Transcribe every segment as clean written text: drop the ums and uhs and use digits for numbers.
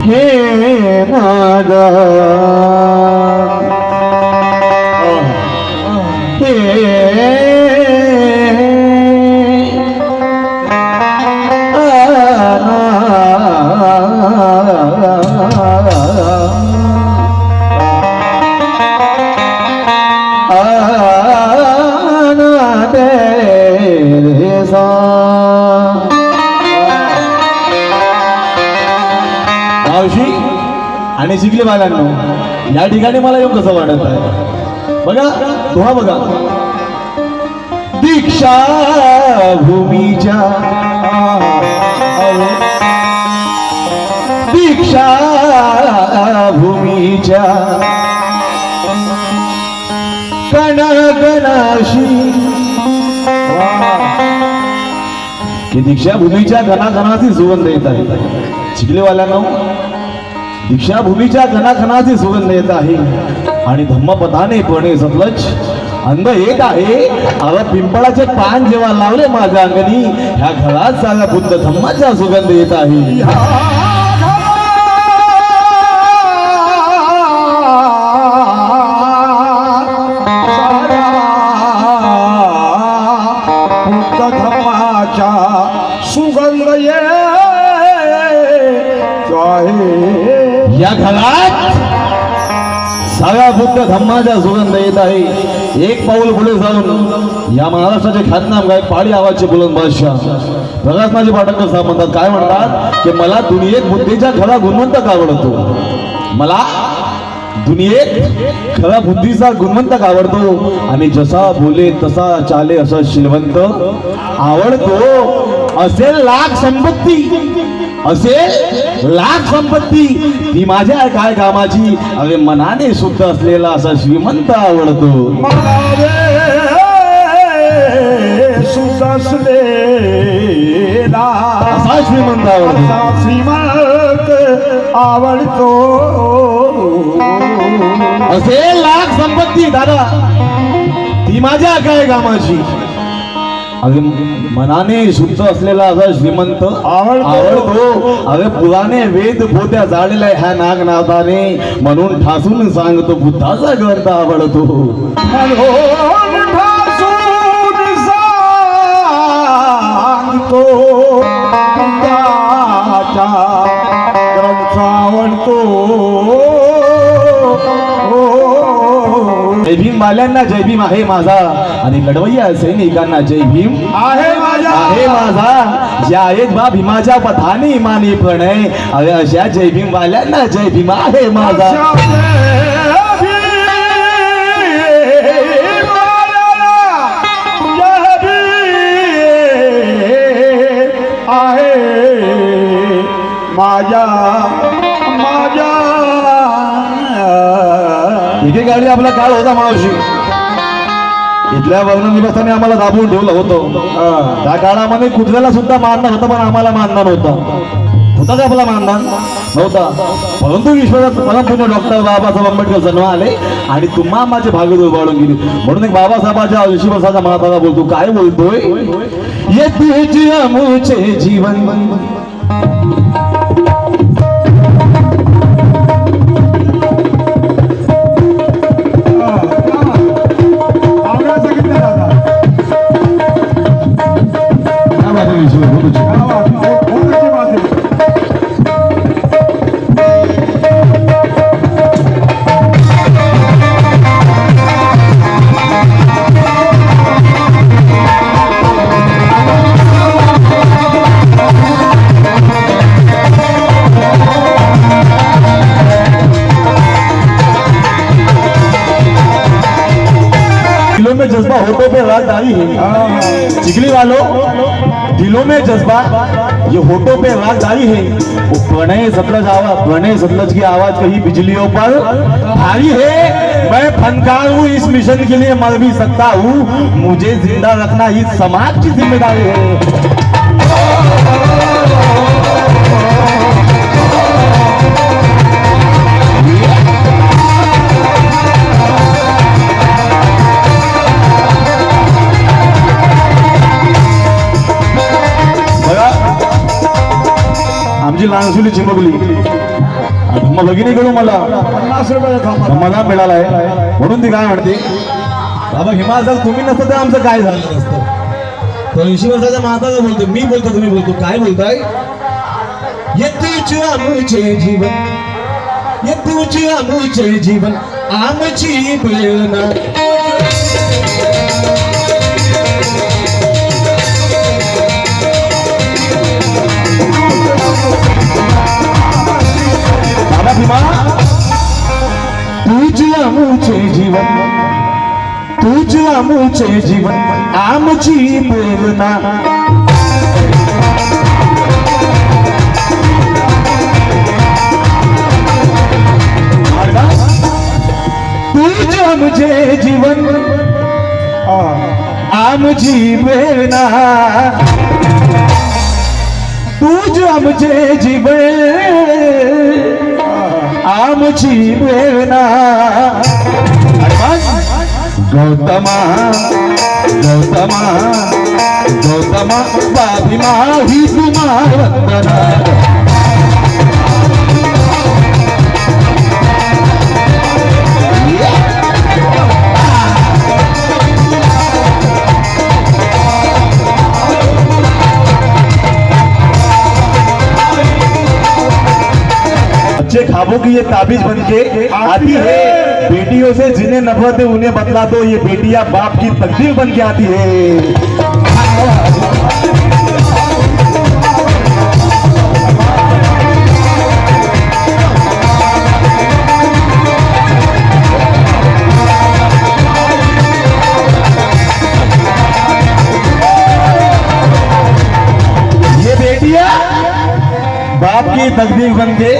हे नादा हे आणि शिकले बालांनो, या ठिकाणी मला येऊन कसं वाटत आहे बघा, दोहा बघा. दीक्षा भूमीच्या दीक्षा भूमीच्या कणाकणाशी की दीक्षा भूमीच्या कणाकणाची सुगंध येत आहे. शिकलेवाल्यांनो, दीक्षाभूमीच्या घनाघनाची सुगंध येत आहे आणि धम्मपदाने पणे सतलज अंग येत आहे. अगं पिंपळाचे पान जेव्हा लावले माझ्या अंगणी, ह्या घरात साऱ्या बुद्ध धम्माचा सुगंध येत आहे. बुद्ध धम्माचा सुगंध येत आहे. या घरात साऱ्या बुद्ध धम्माचा सुगंध येत आहे. एक पाऊल पुढे जाऊन या महाराष्ट्राचे ख्यातनाम गायक पाळी आवाजचे बुलंद बादशाह प्रकाशनाजी पाटणकर साहेब म्हणतात, काय म्हणतात की मला दुनियेत बुद्धीच्या खरा गुणवंत का आवडतो, मला दुनियेत खरा बुद्धीचा गुणवंत आवडतो आणि जसा बोले तसा चाले असा शिलवंत आवडतो. असेल लाख संपत्ती, असेल लाख संपत्ती, ती माझ्या काय कामाची, अरे मनाने शुद्ध असलेला असा श्रीमंत आवडतो. शुद्ध असलेला असा श्रीमंत आवडतो. श्रीमंत आवडतो. असेल लाख संपत्ती दादा, ती माझ्या काय कामाची, अरे मनाने शुद्ध असलेला असा श्रीमंत आवडतो. अरे पुराणे वेद पोत्या जाळलेल्या ह्या नागनाथाने म्हणून ठासून सांगतो बुद्धाचा ग्रंथ आवडतो. म्हणून ठासून सांगतो बुद्धाचा ग्रंथ आवडतो. जय भीम बाल्यांना जय भीम आहे माझा आणि लढवय्या सैनिकांना जय भीम आहे माझा. ज्या आहेत बा भीमाच्या पथाने माने प्रणय, अरे अशा जय भीम बाल्यांना जय भीम आहे माझा. आहे माझ्या माझ्या. एकेकाळी आपला काळ होता मावशी, इथल्या वर्णनिवासाने आम्हाला दाबून ठेवलं होतं. त्या काळामध्ये कुठल्याला सुद्धा मानधन होतं, पण आम्हाला मानधन होता का आपला मानधन नव्हता. परंतु विश्वासात परमपूज्य डॉक्टर बाबासाहेब आंबेडकर जन्म आले आणि तुम्हा माझे भाग्य उभारून गेली. म्हणून एक बाबासाहेबांच्या 80 वर्षाचा महात्मा बोलतो, काय बोलतोय, ये तुझे अमुचे जीवन में जज्बा होठों पे राजदारी है. चिखली वालों, दिलों में जज्बा ये होठों पे राजदारी है. वो प्रणय सतलज की आवाज कहीं बिजलियों पर भारी है. मैं फनकार हूँ, इस मिशन के लिए मर भी सकता हूँ. मुझे जिंदा रखना इस समाज की जिम्मेदारी है. आमची लहानसुली चिमकली मग भगिनीकडून मला 50 रुपयाचा थांबा समाधान मिळालाय. म्हणून ती काय म्हणते, बाबा हिमाचल तुम्ही नसतं तर आमचं काय झालं नसतं. तो 80 वर्षाच्या माताचा बोलतो, मी बोलतो तुम्ही बोलतो, काय बोलताय. ये तुझ्या मुझे जीवन, ये तुझ्या मुझे जीवन आमची प्रेरणा. बाबा भीमा, तुझ्या मुझे जीवन, तुझ्या मुझे जीवन आमची प्रेरणा. तुझ्या मुझे जीवन आमची प्रेरणा. तुझ्या मुझे जीवन आमची प्रेरणा. गौतमा गौतमा गौतमा बाभिमा ही तुम्हा वंदना. बच्चे खाबों की ये ताबीज बनके आती है. बेटियों से जिन्हें नफरत है उन्हें बतला दो, ये बेटियां बाप की तकदीर बन के आती है. ये बेटियां बाप की तकदीर बन के,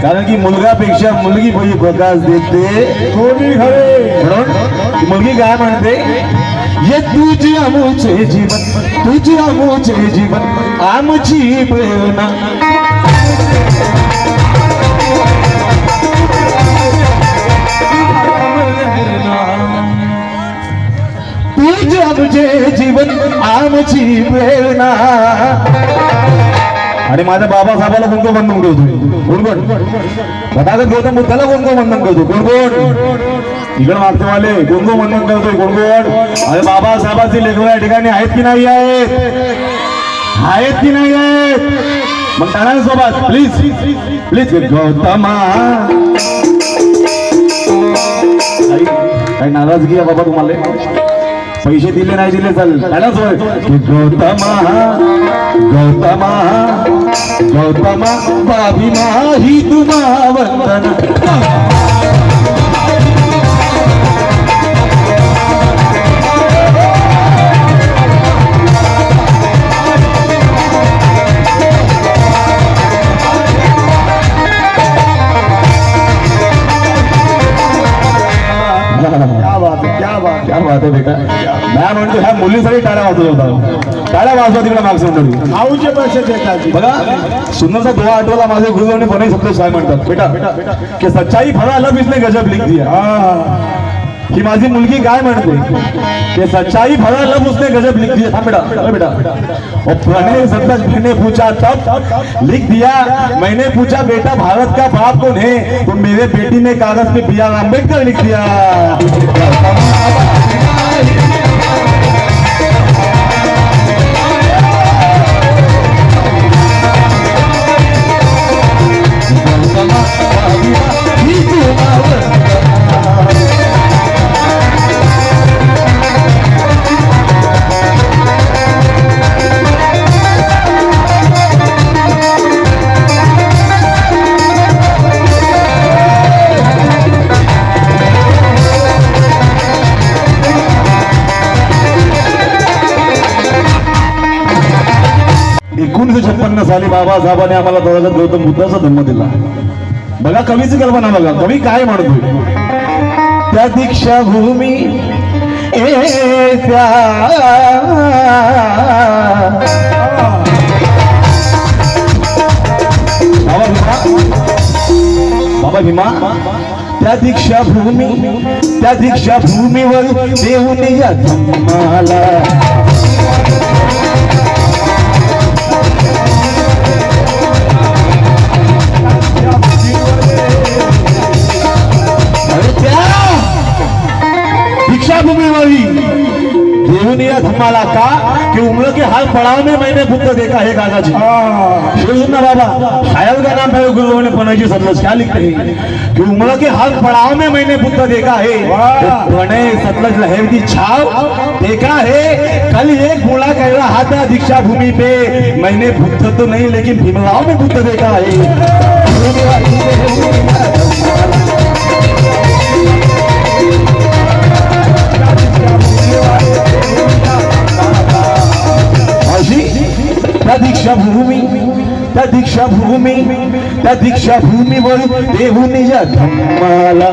कारण की मुलगापेक्षा मुलगी बरी प्रकाश देते. दोन्ही खरे म्हणून ती मुलगी काय म्हणते, ये तुझ्या मुझे जीवन, तुझ्या मुझे जीवन आमची प्रेरणा. तुझ्या मुझे जीवन आमची प्रेरणा. आणि माझ्या बाबासाहेबाला कोणतं बंधन करतो, कोण कोण बतागत गौतम बुद्धाला कोण कोण बंधन करतो, कोण कोण इकडे मागचे वाले कोण कोण बंधन करतोय, कोण कोण. अरे बाबासाहेबाची लेकरं या ठिकाणी आहेत की नाही आहेत, आहेत की नाही आहेत. मग टाळा सोबत प्लीज प्लीज. गौतमा काही नाराजगी आहे बाबा तुम्हाला, पैसे दिले नाही दिले चालेल. गौतमा गौतमा गौतमा बाभिमा ही तुम्हा वंदना. क्या बात आहे बेटा. मॅम म्हणतो ह्या मुलीसाठी टाळ्या वाजवत होता, टाळ्या वाजवा तिकडे मागच्या मंडळी. भाऊचे पैसे देतात बघा सुंदरसा दुआ आठवला माझे गुरुदेवने बने शब्द काय म्हणतात, बेटा की सच्चाई फळा अलग इसने गजब लिख दिया. ही माझी मुलगी काय म्हणते कि सच्चाई भरा लब उसने गजब लिख दिया. हाँ बेटा बेटा. और प्रणय सतलज मैंने पूछा तब लिख दिया. मैंने पूछा बेटा भारत का बाप कौन है, तो मेरे बेटी ने कागज पे बी आर अम्बेडकर लिख दिया. साली बाबासाहेबांनी आम्हाला तथागत गौतम बुद्धाचा धर्म दिला. बघा कवीची कल्पना बघा, कवी काय म्हणतोय, त्या दीक्षा भूमी त्या बाबा भीमा त्या दीक्षा भूमीवर देऊन या धम्माला दिया धम्माला का कि उम्र के हाल पड़ाव में मैंने बुद्ध देखा है दादाजी। ना बाबा शायर का नाम है गुरुओं ने पनाजी सतलज क्या लिखते हैं कि उम्र के हाल पड़ाव में मैंने बुद्ध देखा है, प्रणय सतलज लहर की छाव देखा है। कल एक बूढ़ा कह रहा था दीक्षा भूमि पे मैंने बुद्ध तो नहीं लेकिन भीमराव में बुद्ध देखा है। दीक्षा भूमि वर देहुनी या धम्माला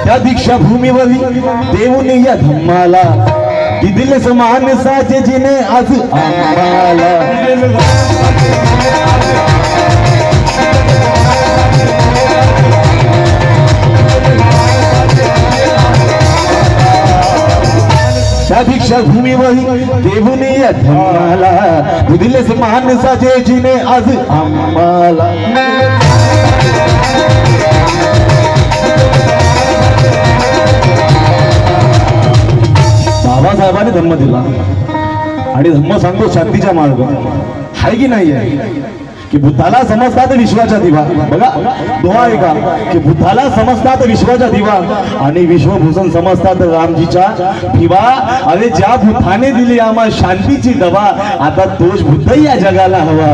त्या दीक्षा भूमीवर देहुनी या धम्माला दिले समान साचे जिने आज आम्हाला। त्या दीक्षा भूमीवर देहुनी या धम्माला दिले समान साचे जिने आज आम्हाला। बाबासाहेबांनी धम्म दिला आणि धम्म सांगतो शांतीचा मार्ग आहे की नाही आहे की बुद्धाला समजतात विश्वाचा दिवा। बघा दोहा आहे का की बुद्धाला समजतात विश्वाचा दिवा आणि विश्वभूषण समजतात रामजीचा दिवा। अरे ज्या बुद्धाने दिली आम्हाला शांतीची दवा आता तोच बुद्ध या जगाला हवा।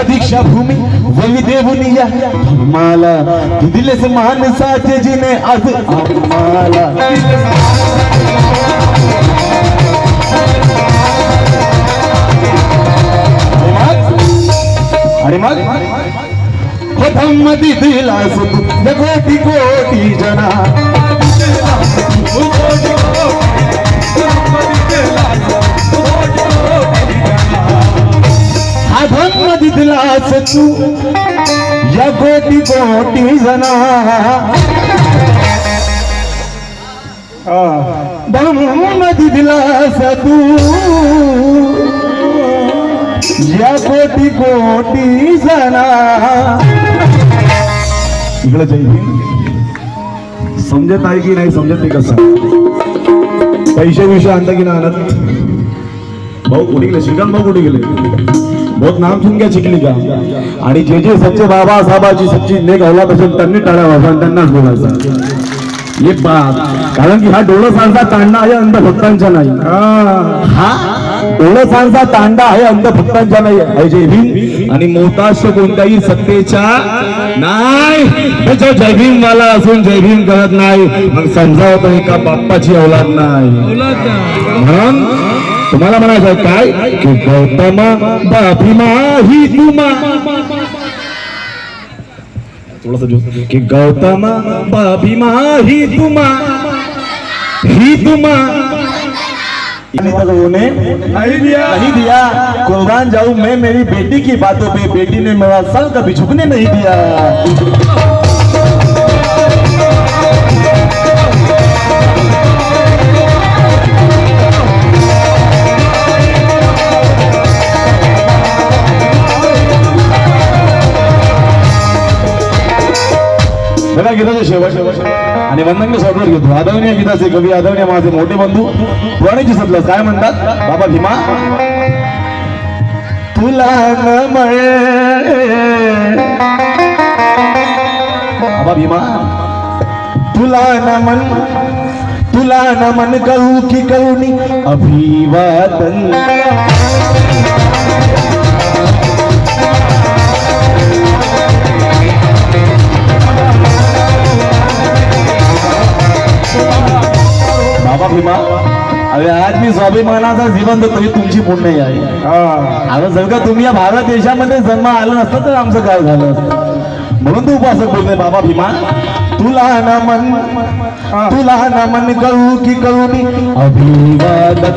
दीक्षा भूमि वही देवुनिया धम्माला दिले से मानसाचे जिने आज आम्हाला। आणि मग हो धम्म दिला कोटी कोटी जना धम्म दिलास तू या कोटी कोटी जना धम्म दिलास तू या कोटी कोटी जना। इकडे जाईल समजत आहे की नाही समजत नाही कसं पैसे विषय आणता की नाही आणत। भाऊ कुठे गेले श्रीकांत भाऊ कुठे गेले बहुत नाम सुन गया चिखली का आणि जे जे सच्चे बाबा साहेबाची सच्ची नेक औलाद असेल त्यांनी टाळ्या वाजवा त्यांनाच बोलायचं एक बात। कारण की हा डोळसांचा तांडा आहे अंधभक्तांचा नाही। हा डोळसांचा तांडा आहे अंधभक्तांचा नाही आहे जय भीम आणि मोहताज कोणत्याही सत्तेच्या नाही। जो जय भीम वाला असून जय भीम करत नाही मग समजावतो एका बाप्पाची औलाद नाही म्हणून तुम्हाला म्हणायचं काय की गौतमा बाभीमा ही तुमा थोडस की गौतमा बाभीमा ही तुमा नहीं दिया कुर्बान जाऊं मैं मेरी बेटी की बातों पे बेटी ने मेरा सर कभी झुकने नहीं दिया। बघा गीताचे शेवट आणि वंदनने सोडवर घेतो। आदवणी गीताचे कवी आदवणी माझे मोठे बंधू पुराणीची सतलं काय म्हणतात बाबा भीमा तुला नमन बाबा भीमा तुला नमन करू की करुणी अभिवादन। बाबा भीमा अरे आज मी स्वाभिमानाचा जिवंत तरी तुमची पुण्य आहे। आता जर का तुम्ही या भारत देशामध्ये जन्म आला नसतं तर आमचं काय झालं असतं म्हणून तू उपासक बोलतोय बाबा भीमा तुला नमन करू की करुणी अभिवादन।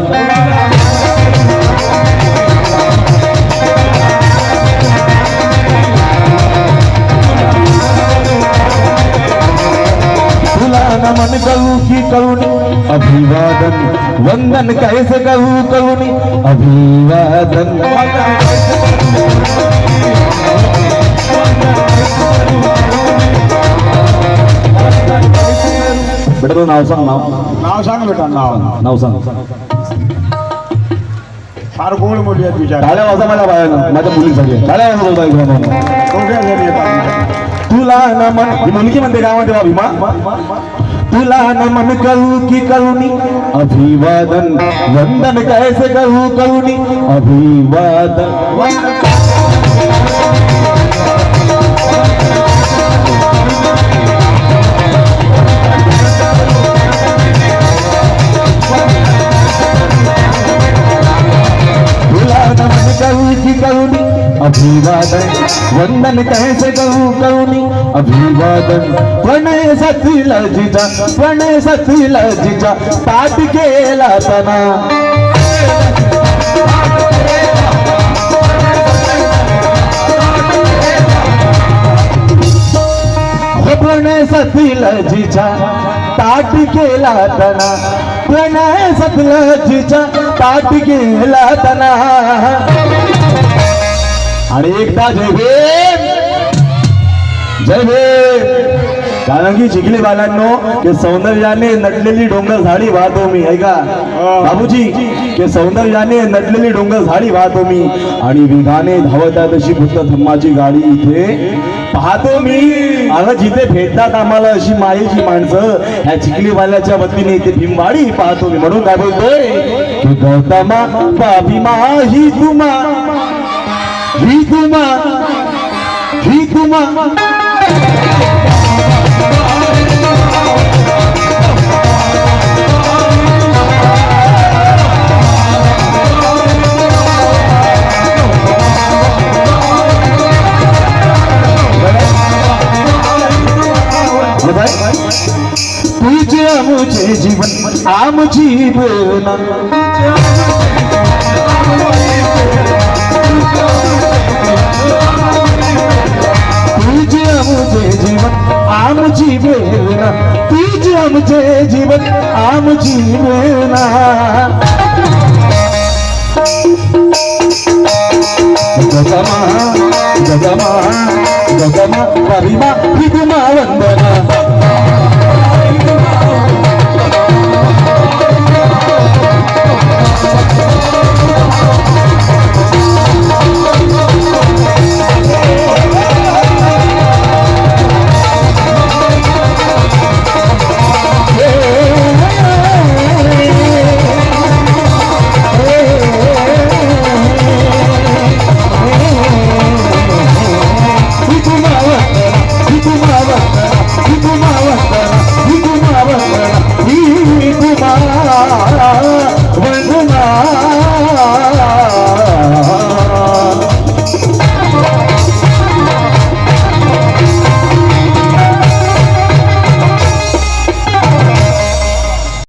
तुला नमन करू की करुणी अभिवादन वंदन कैसे करू करुणी अभिवादन बेटा तुझं नाव सांग नाव सांग बेटा नाव सांग फार गोड मुली आहेत विचार टाळ्या वाजा माझ्या बायानं माझ्या मुलीसाठी टाळ्या वाजा होता एकदम दोघ्या जणी येतात तुला नमन ही मुलगी म्हणते काय म्हणते भीमा तुला नमन करू की करुणी अभिवादन वंदन कैसे करू करुणी अभिवादन तुला नमन करू की करुणी अभिवादन वंदन कैसे करू करुणी अभिवादन प्रणय सतील जिजा पाठ केला तना प्रणय सतील जिजा पाठ केला तना प्रणय सतील जिजा पाठ केला तना आणि एकदा जय भीम जय भीम कारण की चिखली बालांनो के सौंदर्याने नटलेली डोंगर झाडी वाहतो मी ऐका बाबूजी के सौंदर्याने नटलेली डोंगर झाडी वाहतो मी आणि वेगाने धावतात अशी बुद्ध धम्माची गाडी इथे पाहतो मी अगं जिथे भेटतात आम्हाला अशी मायेची माणसं ह्या चिखलीवाल्याच्या वतीने इथे भीमवाडी पाहतो मी म्हणून काय बोलतोय की गौतमा बाबीमा ही तुमा तुझे आमचे जीवन आमची वेदना तुझे आमचे जीवन आमची वेदना तुझे आमचे जीवन आमची वेदना गगमा गगमा गगमा गरिमा विगमा वंदना